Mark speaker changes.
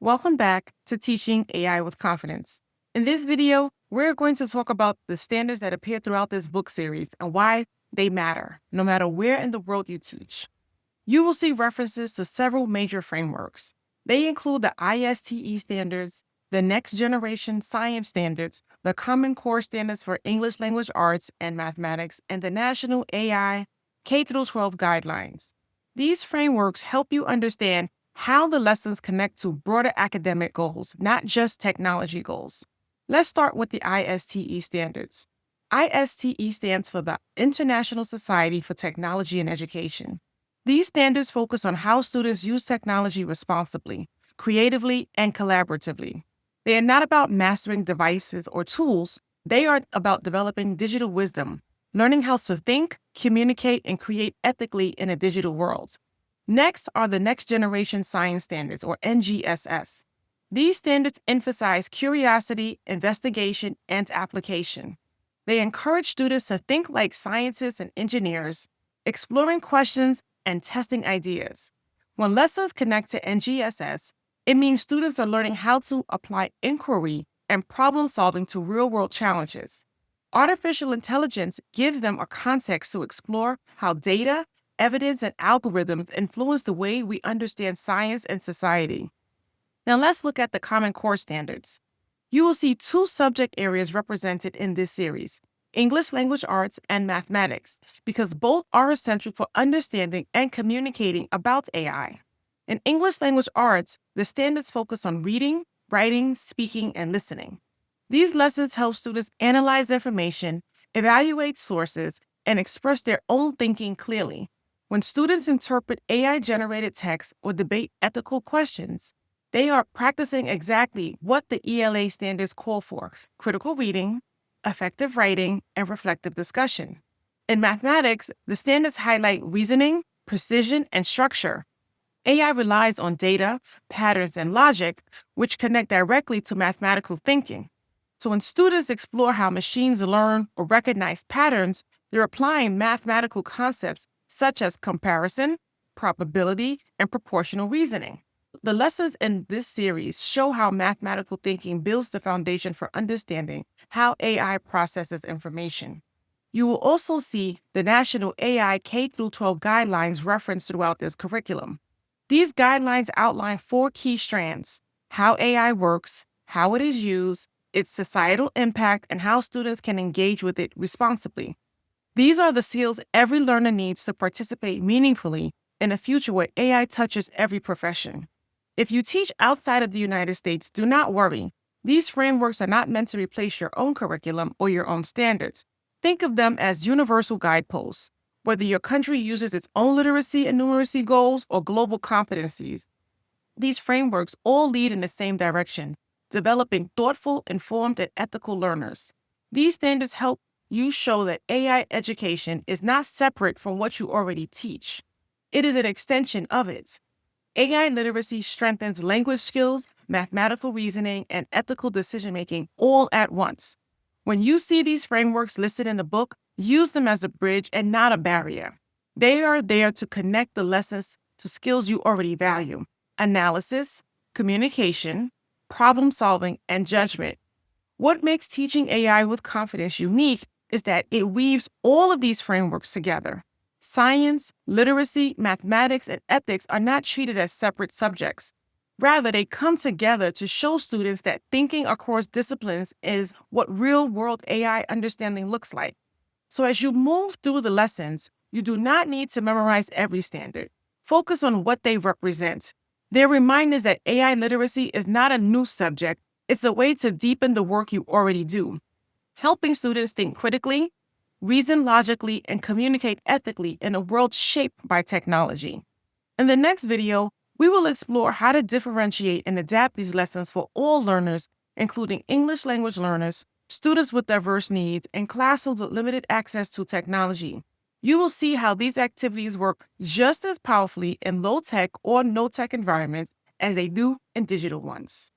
Speaker 1: Welcome back to Teaching AI with Confidence. In this video, we're going to talk about the standards that appear throughout this book series and why they matter, no matter where in the world you teach. You will see references to several major frameworks. They include the ISTE Standards, the Next Generation Science Standards, the Common Core Standards for English Language Arts and Mathematics, and the National AI K-12 Guidelines. These frameworks help you understand how the lessons connect to broader academic goals, not just technology goals. Let's start with the ISTE standards. ISTE stands for the International Society for Technology and Education. These standards focus on how students use technology responsibly, creatively, and collaboratively. They are not about mastering devices or tools, they are about developing digital wisdom, learning how to think, communicate, and create ethically in a digital world. Next are the Next Generation Science Standards, or NGSS. These standards emphasize curiosity, investigation, and application. They encourage students to think like scientists and engineers, exploring questions and testing ideas. When lessons connect to NGSS, it means students are learning how to apply inquiry and problem solving to real-world challenges. Artificial intelligence gives them a context to explore how data, evidence, and algorithms influence the way we understand science and society. Now let's look at the Common Core Standards. You will see two subject areas represented in this series: English Language Arts and Mathematics, because both are essential for understanding and communicating about AI. In English Language Arts, the standards focus on reading, writing, speaking, and listening. These lessons help students analyze information, evaluate sources, and express their own thinking clearly. When students interpret AI-generated text or debate ethical questions, they are practicing exactly what the ELA standards call for: critical reading, effective writing, and reflective discussion. In mathematics, the standards highlight reasoning, precision, and structure. AI relies on data, patterns, and logic, which connect directly to mathematical thinking. So when students explore how machines learn or recognize patterns, they're applying mathematical concepts such as comparison, probability, and proportional reasoning. The lessons in this series show how mathematical thinking builds the foundation for understanding how AI processes information. You will also see the National AI K-12 guidelines referenced throughout this curriculum. These guidelines outline 4 key strands: how AI works, how it is used, its societal impact, and how students can engage with it responsibly. These are the skills every learner needs to participate meaningfully in a future where AI touches every profession. If you teach outside of the United States, do not worry. These frameworks are not meant to replace your own curriculum or your own standards. Think of them as universal guideposts. Whether your country uses its own literacy and numeracy goals or global competencies, these frameworks all lead in the same direction: developing thoughtful, informed, and ethical learners. These standards help you show that AI education is not separate from what you already teach. It is an extension of it. AI literacy strengthens language skills, mathematical reasoning, and ethical decision-making all at once. When you see these frameworks listed in the book, use them as a bridge and not a barrier. They are there to connect the lessons to skills you already value: analysis, communication, problem solving, and judgment. What makes teaching AI with confidence unique is that it weaves all of these frameworks together. Science, literacy, mathematics, and ethics are not treated as separate subjects. Rather, they come together to show students that thinking across disciplines is what real-world AI understanding looks like. So as you move through the lessons, you do not need to memorize every standard. Focus on what they represent. They're reminders that AI literacy is not a new subject, it's a way to deepen the work you already do, helping students think critically, reason logically, and communicate ethically in a world shaped by technology. In the next video, we will explore how to differentiate and adapt these lessons for all learners, including English language learners, students with diverse needs, and classes with limited access to technology. You will see how these activities work just as powerfully in low-tech or no-tech environments as they do in digital ones.